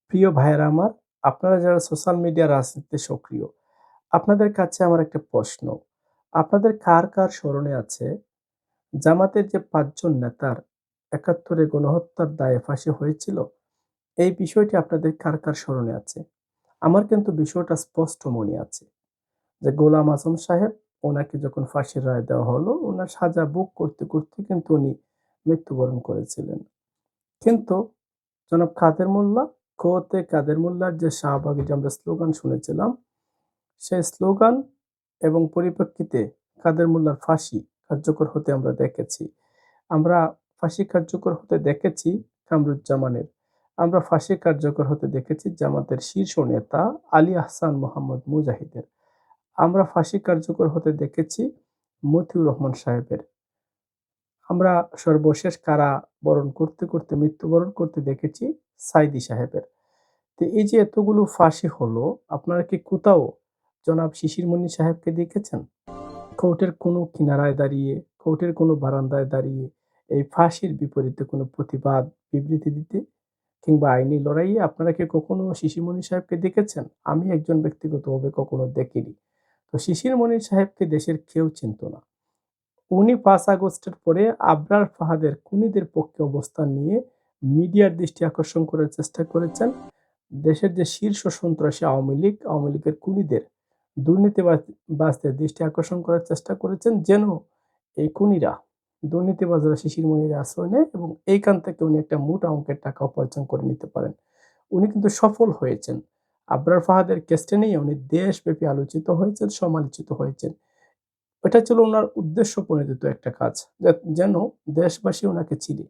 প্রিয় ভাইয়েরা আমার, আপনারা যারা সোশ্যাল মিডিয়া রাজনীতিতে সক্রিয়, আপনাদের কাছে আমার একটা প্রশ্ন। আপনাদের কার স্মরণে আছে জামাতের যে ৫ জন নেতার ৭১ এ গণহত্যার দায়ে ফাঁসি হয়েছিল? এই বিষয়টি আপনাদের কার স্মরণে আছে? আমার কিন্তু বিষয়টা স্পষ্ট মনে আছে যে গোলাম আজম সাহেব, ওনাকে যখন ফাঁসির রায় দেওয়া হলো, উনার সাজা ভোগ করতে কিন্তু উনি মৃত্যুবরণ করেছিলেন। কিন্তু জনাব কাদের মোল্লা, "কোতে কাদের মোল্লার" যে শাহবাগে যে আমরা স্লোগান শুনেছিলাম, সেই স্লোগান এবং পরিপ্রেক্ষিতে কাদের মোল্লার ফাঁসি কার্যকর হতে আমরা দেখেছি। আমরা ফাঁসি কার্যকর হতে দেখেছি কামরুজ্জামানের। আমরা ফাঁসি কার্যকর হতে দেখেছি জামাতের শীর্ষ নেতা আলী আহসান মোহাম্মদ মুজাহিদের। আমরা ফাঁসি কার্যকর হতে দেখেছি মতিউর রহমান সাহেবের। আমরা সর্বশেষ কারাবরণ করতে মৃত্যুবরণ করতে দেখেছি সাইদী সাহেবের। তো এই যে এতগুলো ফাঁসি হলো, আপনারা কি কোথাও জনাব শিশির মনি সাহেবকে দেখেছেন? কোর্টের কোনো কিনারায় দাঁড়িয়ে, কোর্টের কোনো বারান্দায় দাঁড়িয়ে এই ফাঁসির বিপরীতে কোনো প্রতিবাদ, বিবৃতি দিতে কিংবা আইনি লড়াইয়ে আপনারা কি কখনো শিশির মনি সাহেবকে দেখেছেন? আমি একজন ব্যক্তিগতভাবে কখনো দেখিনি। তো শিশির মনির সাহেবকে দেশের কেউ চিনত না। উনি ৫ আগস্টের পরে আবরার ফাহাদের খুনিদের পক্ষে অবস্থান নিয়ে মিডিয়ার দৃষ্টি আকর্ষণ করার চেষ্টা করেছেন। দেশের যে শীর্ষ সন্ত্রাসী আওয়ামী লীগের খুনিদের, দুর্নীতিবাজদের দৃষ্টি আকর্ষণ করার চেষ্টা করেছেন যেন এই খুনিরা, দুর্নীতিবাজরা শিশির মনির আশ্রয় নেয় এবং এইখান থেকে উনি একটা মোটা অঙ্কের টাকা উপার্জন করে নিতে পারেন। উনি কিন্তু সফল হয়েছেন। আবরার ফাহাদের কেসটা নিয়ে উনি দেশব্যাপী আলোচিত হয়েছেন, সমালোচিত হয়েছেন। এটা ছিল উনার উদ্দেশ্য প্রণোদিত একটা কাজ। যেন দেশবাসী উনাকে চিনে।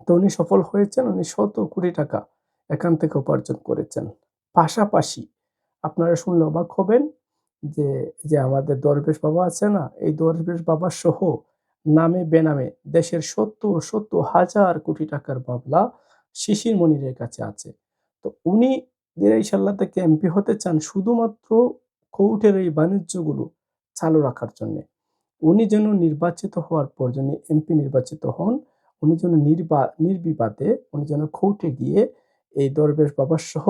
তো উনি সফল হয়েছেন। উনি শত কোটি টাকা এখান থেকে উপার্জন করেছেন। পাশাপাশি আপনারা শুনলে অবাক হবেন যে, যে আমাদের দরবেশ বাবা আছে না? এই দরবেশ বাবা সহ নামে বেনামে দেশের সত্তর হাজার কোটি টাকার মামলা শিশির মনিরের কাছে আছে। তো উনি দিরাইশাল্লাহ থেকে এমপি হতে চান শুধুমাত্র কোর্টের এই বাণিজ্যগুলো চালু রাখার জন্যে। উনি যেন নির্বাচিত হওয়ার পর যেন এমপি নির্বাচিত হন, উনি যেন নির্বিবাদে উনি যেন কোর্টে গিয়ে এই দরবেশ বাবা সহ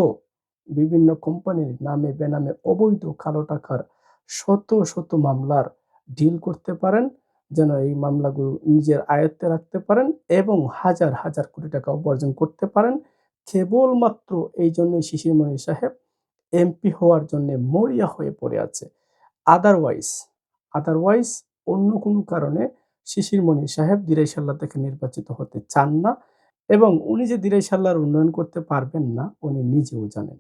বিভিন্ন কোম্পানির নামে বেনামে অবৈধ কালো টাকার শত মামলার ডিল করতে পারেন, যেন এই মামলাগুলো নিজের আয়ত্তে রাখতে পারেন এবং হাজার কোটি টাকা উপার্জন করতে পারেন। কেবলমাত্র এই জন্যই শিশির মনির সাহেব এমপি হওয়ার জন্যে মরিয়া হয়ে পড়ে আছে। আদারওয়াইজ আদারওয়াইজ অন্য কোনো কারণে শিশির মনির সাহেব দিরাইশাল্লাহ থেকে নির্বাচিত হতে চান না এবং উনি যে দিরাইশাল্লাহর উন্নয়ন করতে পারবেন না, উনি নিজেও জানেন।